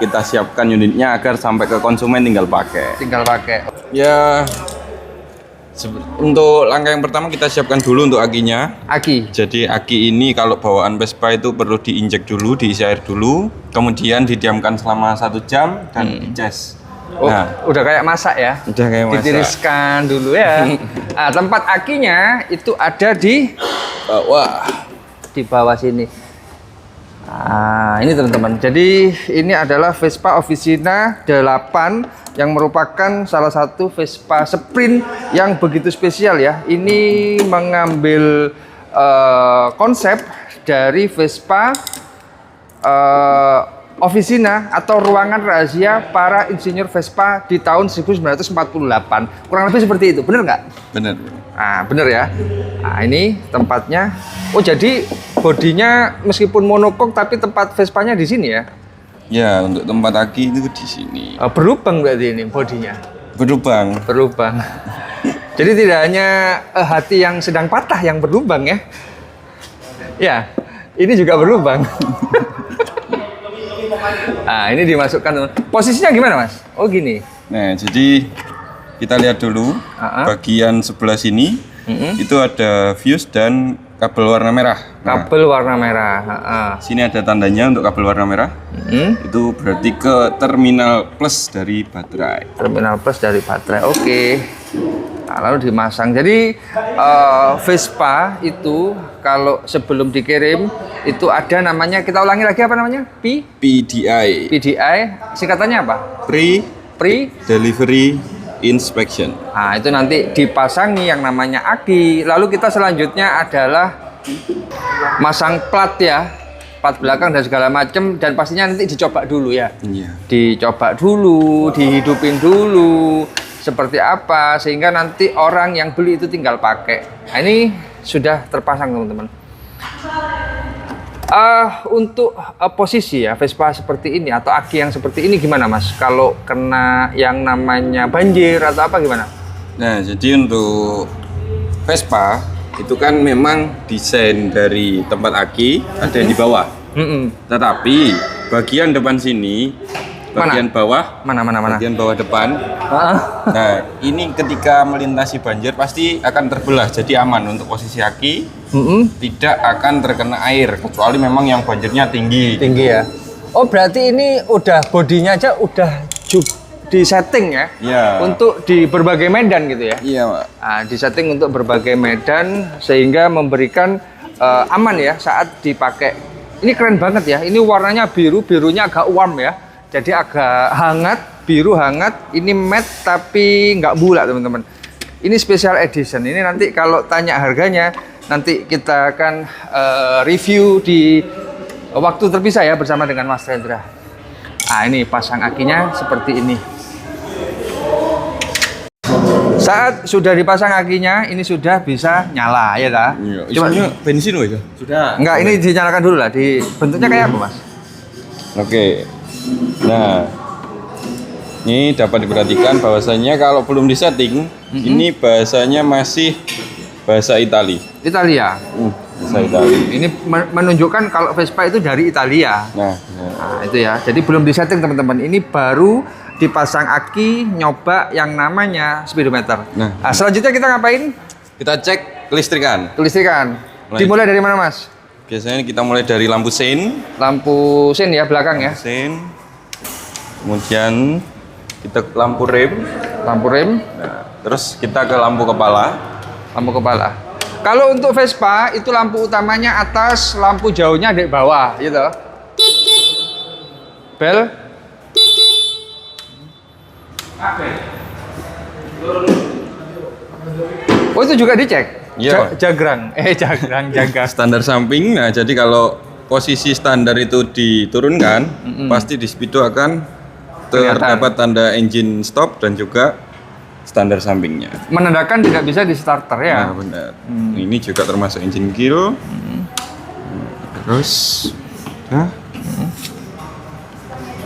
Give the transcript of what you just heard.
kita siapkan unitnya agar sampai ke konsumen tinggal pakai. Tinggal pakai. Ya, untuk langkah yang pertama kita siapkan dulu untuk akinya. Aki. Jadi aki ini kalau bawaan Vespa itu perlu diinjek dulu, diisi air dulu, kemudian didiamkan selama 1 jam dan dicas. Oh, udah kayak masak ya? Udah kayak masak. Ditiriskan dulu ya. Nah, tempat akinya itu ada di bawah. Di bawah sini. Nah, ini teman-teman. Jadi ini adalah Vespa Officina 8 yang merupakan salah satu Vespa sprint yang begitu spesial ya. Ini mengambil konsep dari Vespa Officina atau ruangan rahasia para insinyur Vespa di tahun 1948. Kurang lebih seperti itu, bener nggak? Bener. Nah, bener ya. Nah, ini tempatnya. Oh, jadi bodinya meskipun monokok tapi tempat Vespanya di sini ya? Ya, untuk tempat aki itu di sini. Berlubang berarti ini bodinya. Berlubang. Berlubang. Jadi tidak hanya hati yang sedang patah yang berlubang ya. Ya, ini juga berlubang. Nah, ini dimasukkan. Posisinya gimana, Mas? Oh, gini. Nah, jadi kita lihat dulu bagian sebelah sini itu ada fuse dan kabel warna merah. Kabel warna merah. Sini ada tandanya untuk kabel warna merah. Itu berarti ke terminal plus dari baterai. Terminal plus dari baterai. Oke. Nah, lalu dimasang. Jadi Vespa itu kalau sebelum dikirim itu ada namanya, kita ulangi lagi apa namanya? PDI. PDI. Singkatannya apa? Pre Delivery Inspection. Nah, itu nanti dipasangi yang namanya aki. Lalu kita selanjutnya adalah masang plat ya. Plat belakang dan segala macam, dan pastinya nanti dicoba dulu ya. Iya. Dicoba dulu, dihidupin dulu seperti apa sehingga nanti orang yang beli itu tinggal pakai. Nah, ini sudah terpasang teman-teman. Untuk posisi ya Vespa seperti ini atau aki yang seperti ini gimana Mas? Kalau kena yang namanya banjir atau apa gimana? Nah, jadi untuk Vespa itu kan memang desain dari tempat aki ada di bawah. Tetapi bagian depan sini, bagian bawah, bagian bawah depan. Nah, ini ketika melintasi banjir pasti akan terbelah, jadi aman untuk posisi aki. Tidak akan terkena air kecuali memang yang banjirnya tinggi ya. Oh, berarti ini udah bodinya aja udah di setting ya? Iya. Untuk di berbagai medan gitu ya? Iya, Pak. Nah, di setting untuk berbagai medan sehingga memberikan aman ya saat dipakai. Ini keren banget ya. Ini warnanya biru, birunya agak warm ya. Jadi agak hangat, biru hangat. Ini matte tapi nggak bulat teman-teman. Ini special edition. Ini nanti kalau tanya harganya, nanti kita akan review di waktu terpisah ya bersama dengan Mas Rendra. Nah, ini pasang akinya seperti ini. Saat sudah dipasang akinya, ini sudah bisa nyala ya dah. Iya. Cuma bensin loh itu. Sudah. Enggak, ini dinyalakan dulu lah. Di bentuknya kayak apa, Mas? Oke. Nah, ini dapat diperhatikan bahwasanya kalau belum disetting, ini bahasanya masih bahasa Itali. Italia. Bahasa Itali. Ini menunjukkan kalau Vespa itu dari Italia. Nah, itu ya. Jadi belum disetting teman-teman. Ini baru dipasang aki, nyoba yang namanya speedometer. Nah, selanjutnya kita ngapain? Kita cek kelistrikan. Kelistrikan. Dimulai dari mana, Mas? Biasanya kita mulai dari lampu sein. Lampu sein ya belakang ya. Sein. Kemudian kita ke lampu rem. Lampu rem. Nah, terus kita ke lampu kepala. Lampu kepala. Kalau untuk Vespa itu lampu utamanya atas, lampu jauhnya di bawah, gitu. Bel. Oh, itu juga dicek? Iya. Jagrang. Jaga. Standar samping. Nah, jadi kalau posisi standar itu diturunkan, pasti di speedo akan terdapat tanda engine stop dan juga standar sampingnya. Menandakan tidak bisa di starter ya? Nah, benar. Ini juga termasuk engine kill. Terus,